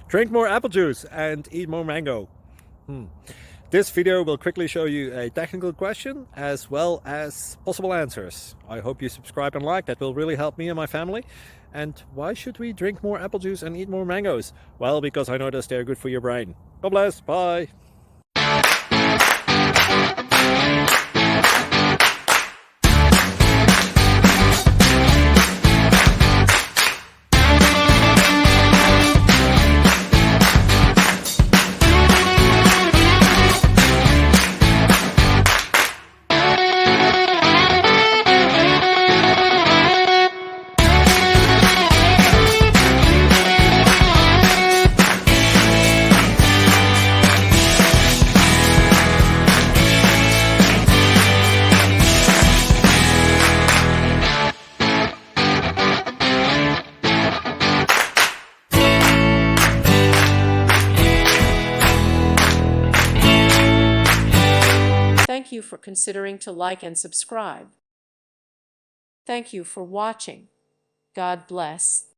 Drink more apple juice and eat more mango. This video will quickly show you a technical question as well as possible answers. I hope you subscribe and like, that will really help me and my family. And why should we drink more apple juice and eat more mangoes? Well, because I noticed they're good for your brain. God bless, bye! Thank you for considering to like and subscribe. Thank you for watching. God bless.